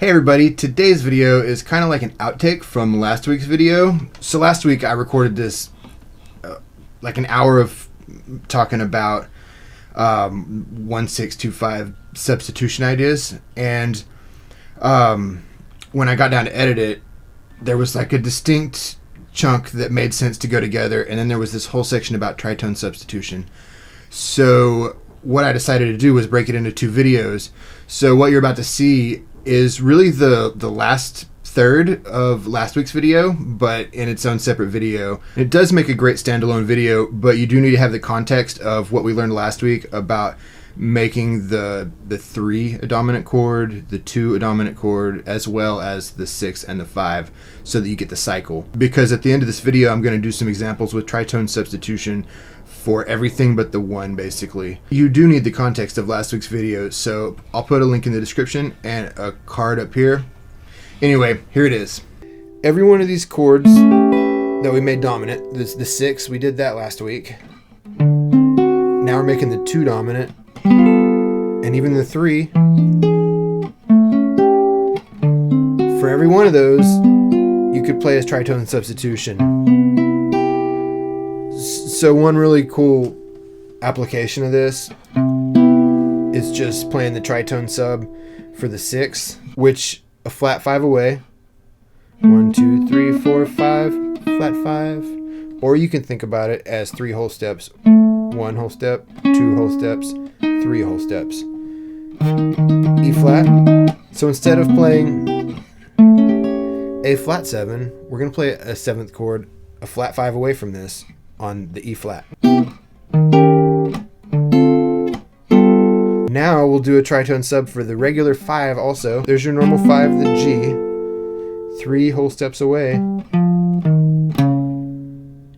Hey everybody, today's video is kind of like an outtake from last week's video. So last week I recorded this like an hour of talking about 1625 substitution ideas, and when I got down to edit it, there was like a distinct chunk that made sense to go together, and then there was this whole section about tritone substitution. So what I decided to do was break it into two videos. So what you're about to see is really the last third of last week's video, but in its own separate video. It does make a great standalone video, but you do need to have the context of what we learned last week about making the 3 a dominant chord, the 2 a dominant chord, as well as the 6 and the 5, so that you get the cycle. Because at the end of this video, I'm going to do some examples with tritone substitution for everything but the 1, basically. You do need the context of last week's video, so I'll put a link in the description and a card up here. Anyway, here it is. Every one of these chords that we made dominant, the 6, we did that last week. Now we're making the 2 dominant, and even the 3. For every one of those, you could play as tritone substitution. So one really cool application of this is just playing the tritone sub for the 6, which a flat 5 away. 1, 2, 3, 4, 5, flat 5. Or you can think about it as 3 whole steps. 1 whole step, 2 whole steps, 3 whole steps. E flat. So instead of playing a flat 7, we're going to play a 7th chord, a flat 5 away from this, on the E flat. Now we'll do a tritone sub for the regular 5 also. There's your normal 5, the G. 3 whole steps away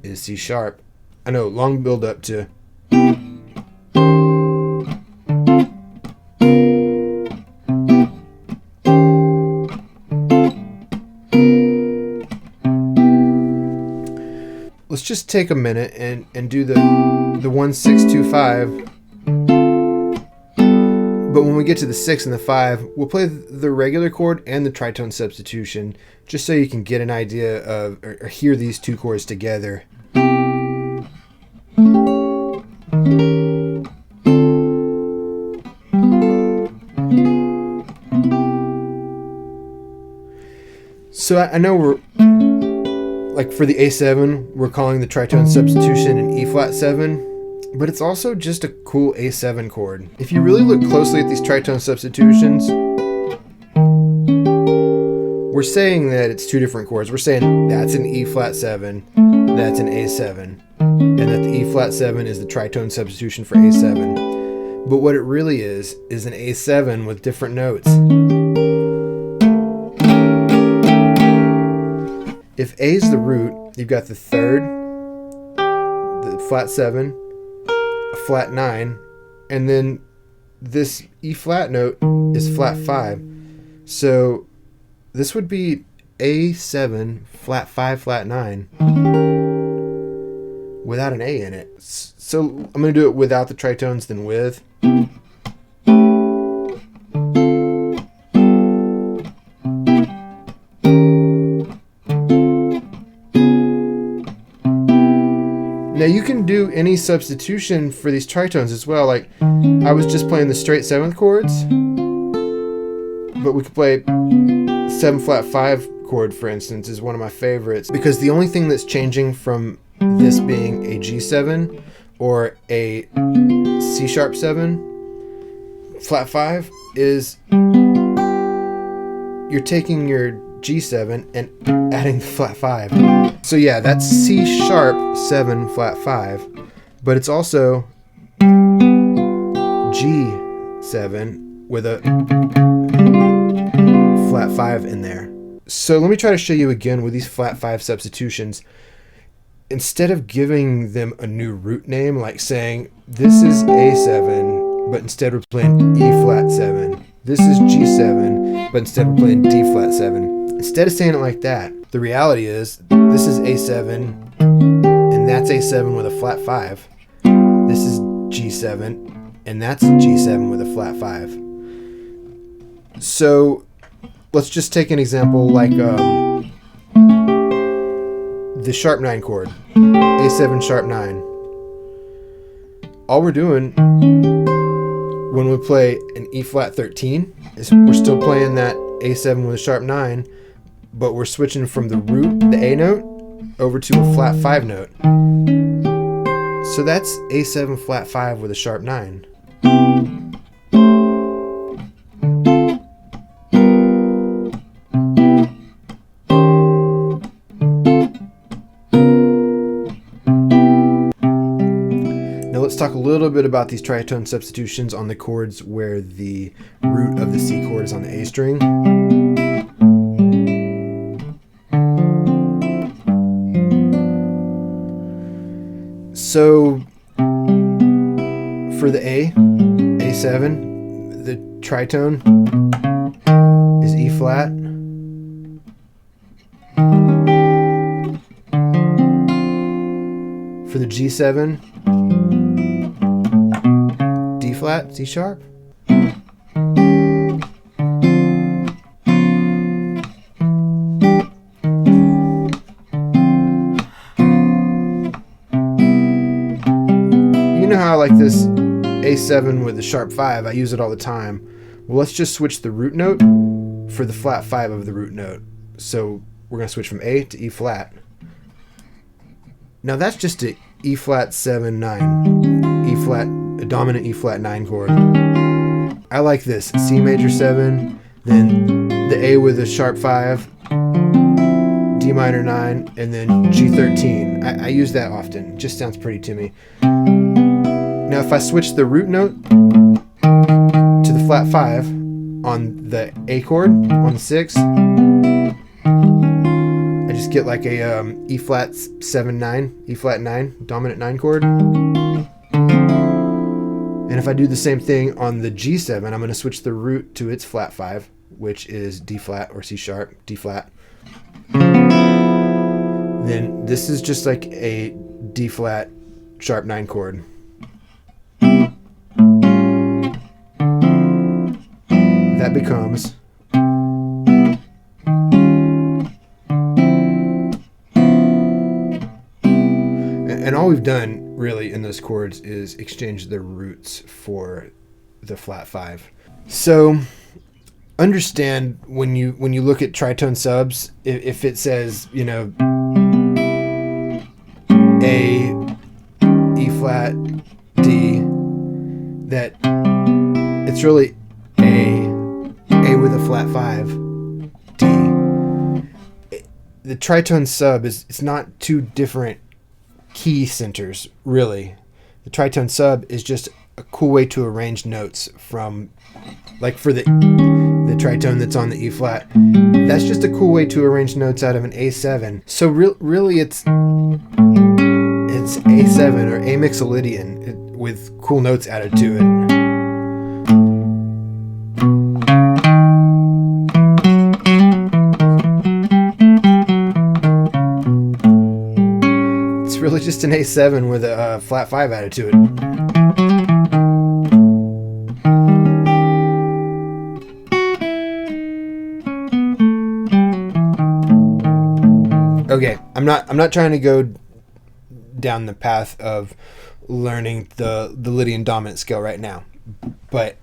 is C sharp. I know, long build up to. Let's just take a minute and do the 1625. But when we get to the 6 and the 5, we'll play the regular chord and the tritone substitution, just so you can get an idea of, or hear these two chords together. So I know we're, like for the A7, we're calling the tritone substitution an E flat 7, but it's also just a cool A7 chord. If you really look closely at these tritone substitutions, we're saying that it's 2 different chords. We're saying that's an E flat 7, that's an A7, and that the E flat 7 is the tritone substitution for A7. But what it really is an A7 with different notes. If A is the root, you've got the 3rd, the flat 7, a flat 9, and then this E flat note is flat 5. So this would be A7, flat 5, flat 9, without an A in it. So I'm going to do it without the tritones, then with. Now you can do any substitution for these tritones as well. Like I was just playing the straight 7th chords, but we could play 7 flat 5 chord, for instance, is one of my favorites, because the only thing that's changing from this being a G7 or a C sharp 7 flat 5 is you're taking your G7 and adding the flat 5. So yeah, that's C sharp 7 flat 5, but it's also G7 with a flat 5 in there. So let me try to show you again with these flat 5 substitutions. Instead of giving them a new root name, like saying this is A7, but instead we're playing E flat 7. This is G7, but instead we're playing D flat 7. Instead of saying it like that, the reality is this is A7 and that's A7 with a flat 5. This is G7 and that's G7 with a flat 5. So let's just take an example like the sharp 9 chord, A7 sharp 9. All we're doing when we play an E flat 13 is we're still playing that A7 with a sharp 9, but we're switching from the root, the A note, over to a flat 5 note. So that's A7 flat 5 with a sharp 9. Now let's talk a little bit about these tritone substitutions on the chords where the root of the C chord is on the A string. So for the A7, the tritone is E flat. For the G7, D flat, C sharp. How I like this A7 with the sharp 5, I use it all the time. Well, let's just switch the root note for the flat 5 of the root note. So we're going to switch from A to E flat. Now that's just a E flat 7 9, E flat, a dominant E flat 9 chord. I like this C major 7, then the A with a sharp 5, D minor 9, and then G13. I use that often. It just sounds pretty to me. Now if I switch the root note to the flat 5 on the A chord, on the 6, I just get like a E flat 7 9, E flat 9, dominant 9 chord. And if I do the same thing on the G7, I'm going to switch the root to its flat 5, which is D flat or C sharp, D flat. Then this is just like a D flat sharp 9 chord. That becomes and all we've done really in those chords is exchange the roots for the flat 5. So understand when you look at tritone subs, if it says, you know, A, E flat, D, that it's really A with a flat 5, D. The tritone sub it's not two different key centers, really. The tritone sub is just a cool way to arrange notes from, like for the tritone that's on the E flat. That's just a cool way to arrange notes out of an A7. So really it's A7 or A mixolydian with cool notes added to it. Really just an A7 with a flat 5 added to it. Okay, I'm not trying to go down the path of learning the Lydian dominant scale right now, but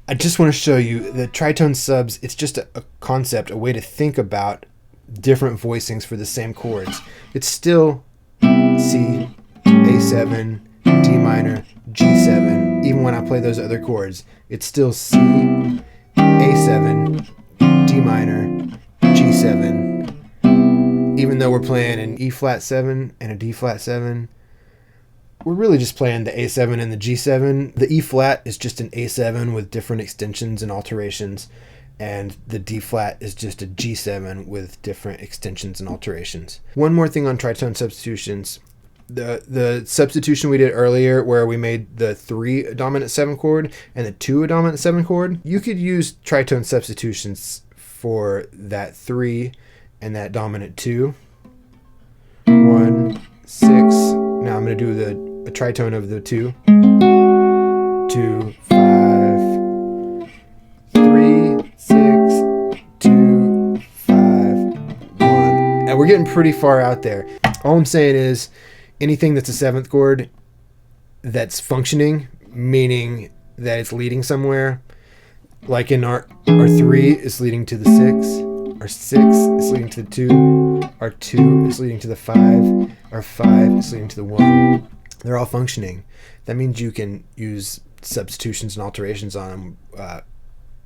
I just want to show you the tritone subs. It's just a concept, a way to think about different voicings for the same chords. It's still C, A7, D minor, G7. Even when I play those other chords, it's still C, A7, D minor, G7. Even though we're playing an E flat 7 and a D flat 7, we're really just playing the A7 and the G7. The E flat is just an A7 with different extensions and alterations, and the D flat is just a G7 with different extensions and alterations. One more thing on tritone substitutions. The substitution we did earlier where we made the 3 a dominant 7 chord and the 2 a dominant 7 chord, you could use tritone substitutions for that 3 and that dominant 2. 1, 6. Now I'm going to do a tritone of the 2. 2, 5, 3, 6, we're getting pretty far out there. All I'm saying is anything that's a 7th chord that's functioning, meaning that it's leading somewhere, like in our 3 is leading to the 6, our 6 is leading to the 2, our 2 is leading to the 5, our 5 is leading to the 1. They're all functioning. That means you can use substitutions and alterations on them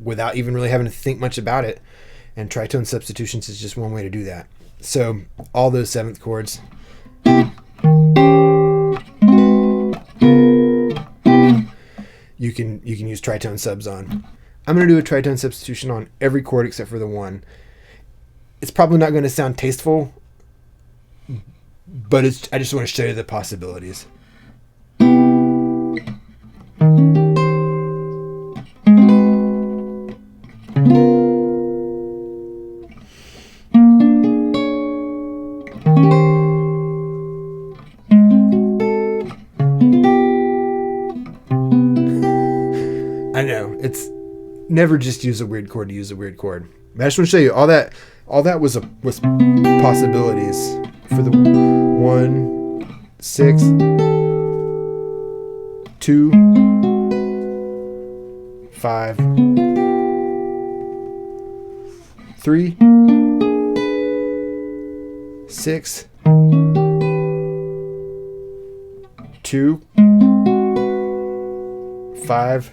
without even really having to think much about it. And tritone substitutions is just one way to do that. So all those 7th chords. You can use tritone subs on. I'm going to do a tritone substitution on every chord except for the 1. It's probably not going to sound tasteful, but I just want to show you the possibilities. I know, it's never just use a weird chord to use a weird chord. But I just want to show you all that was possibilities for the 1, 6, 2, 5, 3, 6, 2, 5,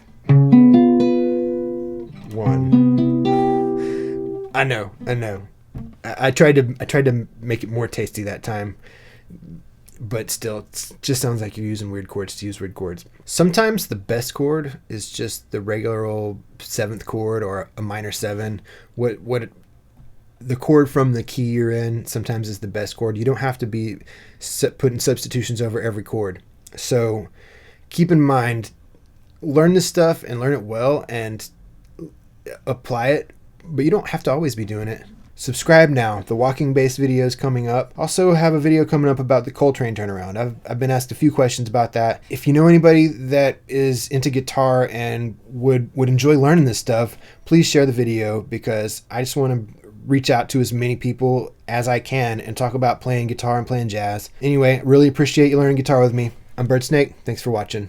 1. I know. I tried to make it more tasty that time, but still, it just sounds like you're using weird chords to use weird chords. Sometimes the best chord is just the regular old 7th chord or a minor 7. What the chord from the key you're in sometimes is the best chord. You don't have to be putting substitutions over every chord. So keep in mind, learn this stuff and learn it well and apply it, but you don't have to always be doing it. Subscribe now. The walking bass video is coming up. Also have a video coming up about the Coltrane turnaround. I've been asked a few questions about that. If you know anybody that is into guitar and would enjoy learning this stuff, please share the video, because I just want to reach out to as many people as I can and talk about playing guitar and playing jazz. Anyway, really appreciate you learning guitar with me. I'm Bird Snake. Thanks for watching.